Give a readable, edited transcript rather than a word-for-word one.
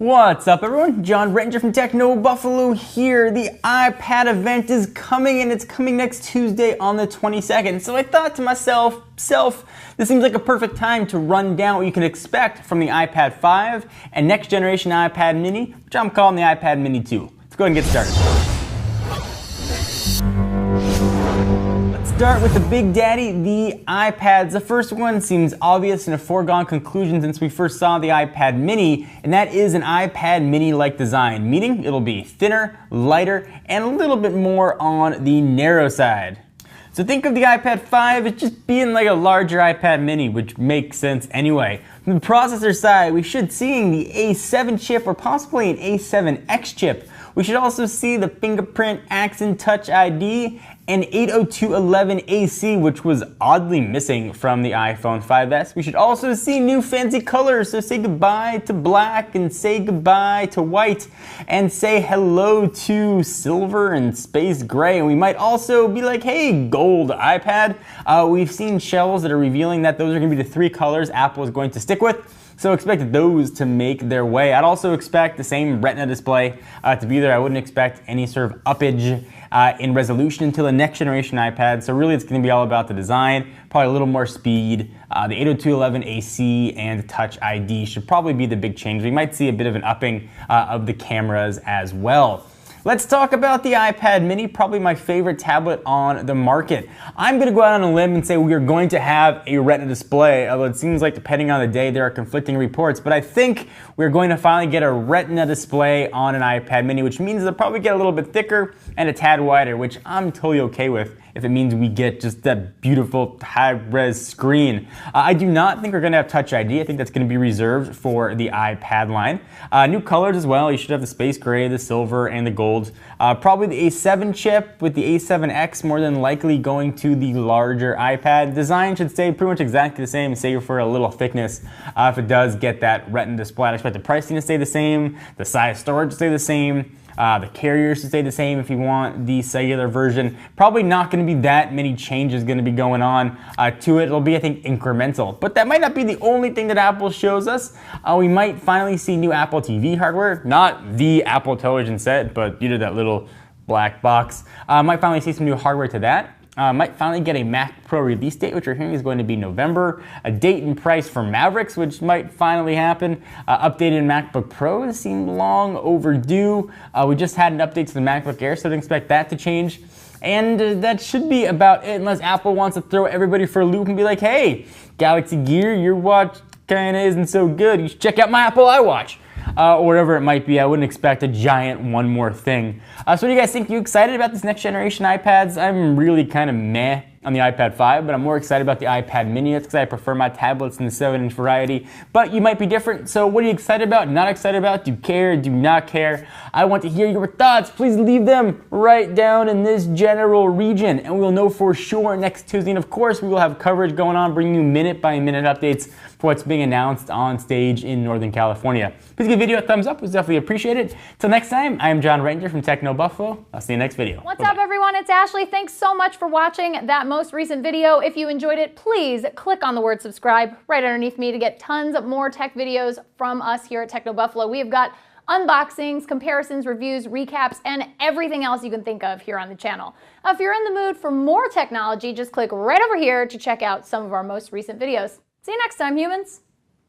What's up everyone? John Ranger from Techno Buffalo here. The iPad event is coming and it's coming next Tuesday on the 22nd. So I thought to myself, this seems like a perfect time to run down what you can expect from the iPad 5 and next generation iPad mini, which I'm calling the iPad mini 2. Let's go ahead and get started. Start with the big daddy, the iPads. The first one seems obvious and a foregone conclusion since we first saw the iPad mini, and that is an iPad mini-like design, meaning it'll be thinner, lighter, and a little bit more on the narrow side. So think of the iPad 5 as just being like a larger iPad mini, which makes sense anyway. From the processor side, we should see the A7 chip or possibly an A7X chip. We should also see the fingerprint accent touch ID and 802.11ac, which was oddly missing from the iPhone 5S. We should also see new fancy colors, so say goodbye to black and say goodbye to white and say hello to silver and space gray. And we might also be like, hey, gold iPad. We've seen shells that are revealing that those are going to be the three colors Apple is going to stick with. So expect those to make their way. I'd also expect the same Retina display to be there. I wouldn't expect any sort of uppage in resolution until the next generation iPad. So really it's going to be all about the design, probably a little more speed. The 802.11ac and Touch ID should probably be the big change. We might see a bit of an upping of the cameras as well. Let's talk about the iPad mini, probably my favorite tablet on the market. I'm going to go out on a limb and say we are going to have a Retina display, although it seems like depending on the day there are conflicting reports, but I think we're going to finally get a Retina display on an iPad mini, which means they'll probably get a little bit thicker and a tad wider, which I'm totally okay with if it means we get just that beautiful high-res screen. I do not think we're going to have Touch ID. I think that's going to be reserved for the iPad line. New colors as well. You should have the space gray, the silver, and the gold. Probably the A7 chip with the A7X more than likely going to the larger iPad. Design should stay pretty much exactly the same, save for a little thickness if it does get that Retina display. I expect the pricing to stay the same, the size storage to stay the same. The carriers should stay the same if you want the cellular version. Probably not going to be that many changes going to be going on to it. It'll be, I think, incremental. But that might not be the only thing that Apple shows us. We might finally see new Apple TV hardware. Not the Apple television set, but that little black box. Might finally see some new hardware to that. Might finally get a Mac Pro release date, which we're hearing is going to be November. A date and price for Mavericks, which might finally happen. Updated MacBook Pros seem long overdue. We just had an update to the MacBook Air, so don't expect that to change. And that should be about it, unless Apple wants to throw everybody for a loop and be like, hey, Galaxy Gear, your watch kind of isn't so good. You should check out my Apple iWatch. Or whatever it might be. I wouldn't expect a giant one more thing. So what do you guys think? Are you excited about this next generation iPads? I'm really kind of meh on the iPad 5, but I'm more excited about the iPad mini. That's because I prefer my tablets in the 7-inch variety. But you might be different. So what are you excited about? Not excited about? Do you care? Do not care? I want to hear your thoughts. Please leave them right down in this general region, and we'll know for sure next Tuesday. And of course, we will have coverage going on, bringing you minute-by-minute updates for what's being announced on stage in Northern California. Please give the video a thumbs up. It was definitely appreciated. Till next time, I am John Ranger from Techno Buffalo. I'll see you next video. What's up, everyone? It's Ashley. Thanks so much for watching that most recent video. If you enjoyed it, please click on the word subscribe right underneath me to get tons of more tech videos from us here at Techno Buffalo. We have got unboxings, comparisons, reviews, recaps, and everything else you can think of here on the channel. If you're in the mood for more technology, just click right over here to check out some of our most recent videos. See you next time, humans.